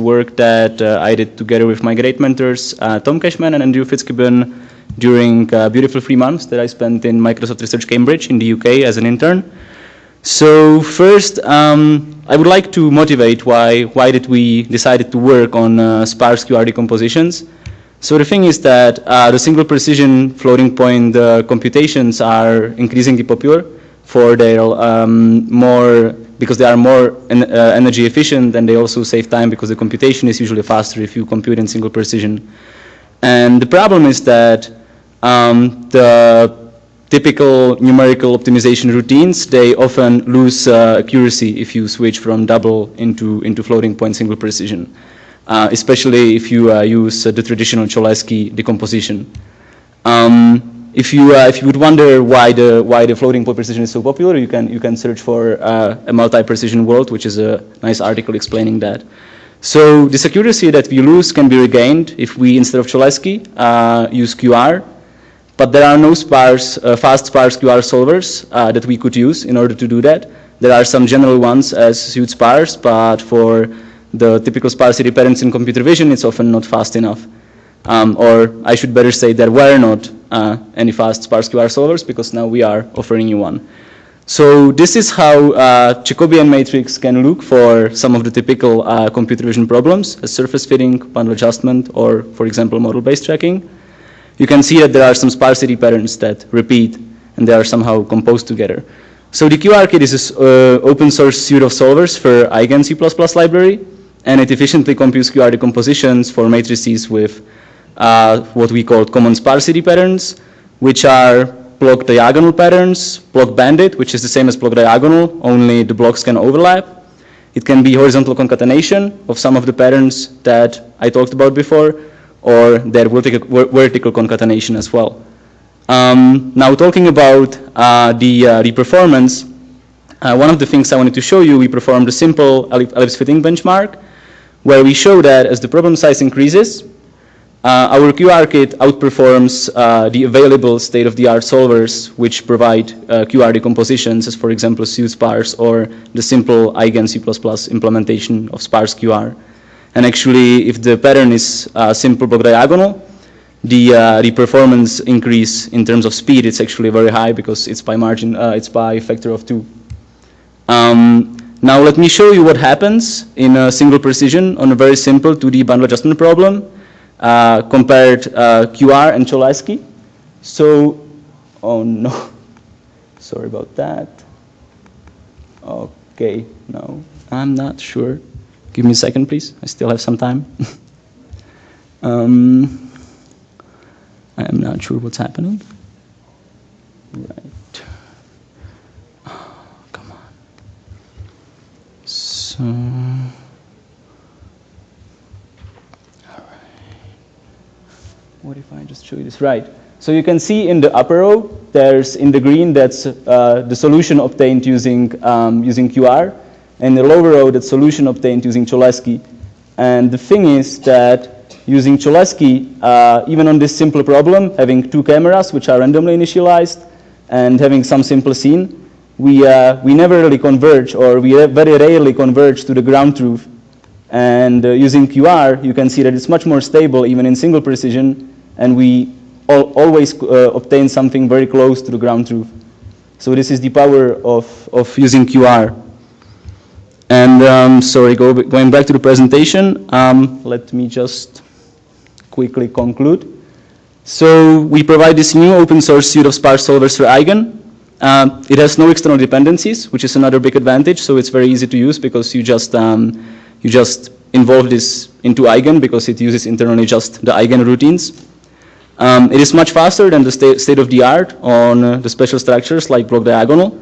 work that I did together with my great mentors, Tom Cashman and Andrew Fitzgibbon, during beautiful 3 months that I spent in Microsoft Research Cambridge in the UK as an intern. So first, I would like to motivate why did we decided to work on sparse QR decompositions. So the thing is that the single precision floating point computations are increasingly popular for their because they are more energy efficient, and they also save time because the computation is usually faster if you compute in single precision. And the problem is that the typical numerical optimization routines, they often lose accuracy if you switch from double into floating point single precision, especially if you use the traditional Cholesky decomposition. If you would wonder why the floating point precision is so popular, you can search for a multi-precision world, which is a nice article explaining that. So this accuracy that we lose can be regained if we, instead of Cholesky, use QR. But there are no fast sparse QR solvers that we could use in order to do that. There are some general ones as Sparse, but for the typical sparsity patterns in computer vision, it's often not fast enough. Or I should better say there were not any fast sparse QR solvers, because now we are offering you one. So this is how Jacobian matrix can look for some of the typical computer vision problems, as surface fitting, bundle adjustment, or, for example, model-based tracking. You can see that there are some sparsity patterns that repeat, and they are somehow composed together. So the QRkit is an open source suite of solvers for Eigen C++ library, and it efficiently computes QR decompositions for matrices with what we call common sparsity patterns, which are block diagonal patterns, block bandit, which is the same as block diagonal, only the blocks can overlap. It can be horizontal concatenation of some of the patterns that I talked about before, or their vertical concatenation as well. Now talking about the performance, one of the things I wanted to show you, we performed a simple ellipse fitting benchmark, where we show that as the problem size increases, our QRkit outperforms the available state-of-the-art solvers which provide QR decompositions, as for example Sparse or the simple Eigen C++ implementation of sparse QR. And actually, if the pattern is simple block diagonal, the performance increase in terms of speed, it's actually very high because it's by margin, it's by a factor of 2. Now let me show you what happens in a single precision on a very simple 2D bundle adjustment problem. Compared QR and Cholesky. So, oh no, sorry about that. Okay, no, I'm not sure. Give me a second, please. I still have some time. I am not sure what's happening. Right. Oh, come on. So. What if I just show you this? Right. So you can see in the upper row, there's in the green, that's the solution obtained using QR. And in the lower row, that's solution obtained using Cholesky. And the thing is that using Cholesky, even on this simple problem, having 2 cameras which are randomly initialized and having some simple scene, we never really converge, or we very rarely converge to the ground truth. And using QR, you can see that it's much more stable even in single precision, and we always obtain something very close to the ground truth. So this is the power of using QR. And sorry, going back to the presentation, let me just quickly conclude. So we provide this new open source suite of sparse solvers for Eigen. It has no external dependencies, which is another big advantage. So it's very easy to use because you just involve this into Eigen because it uses internally just the Eigen routines. It is much faster than the state-of-the-art on the special structures like block diagonal,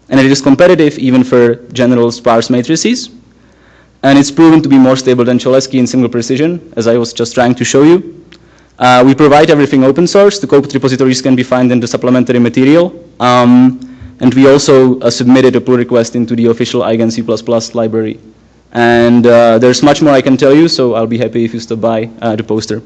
and it is competitive even for general sparse matrices. And it's proven to be more stable than Cholesky in single precision, as I was just trying to show you. We provide everything open source. The code repositories can be found in the supplementary material. And we also submitted a pull request into the official Eigen C++ library. And there's much more I can tell you, so I'll be happy if you stop by the poster.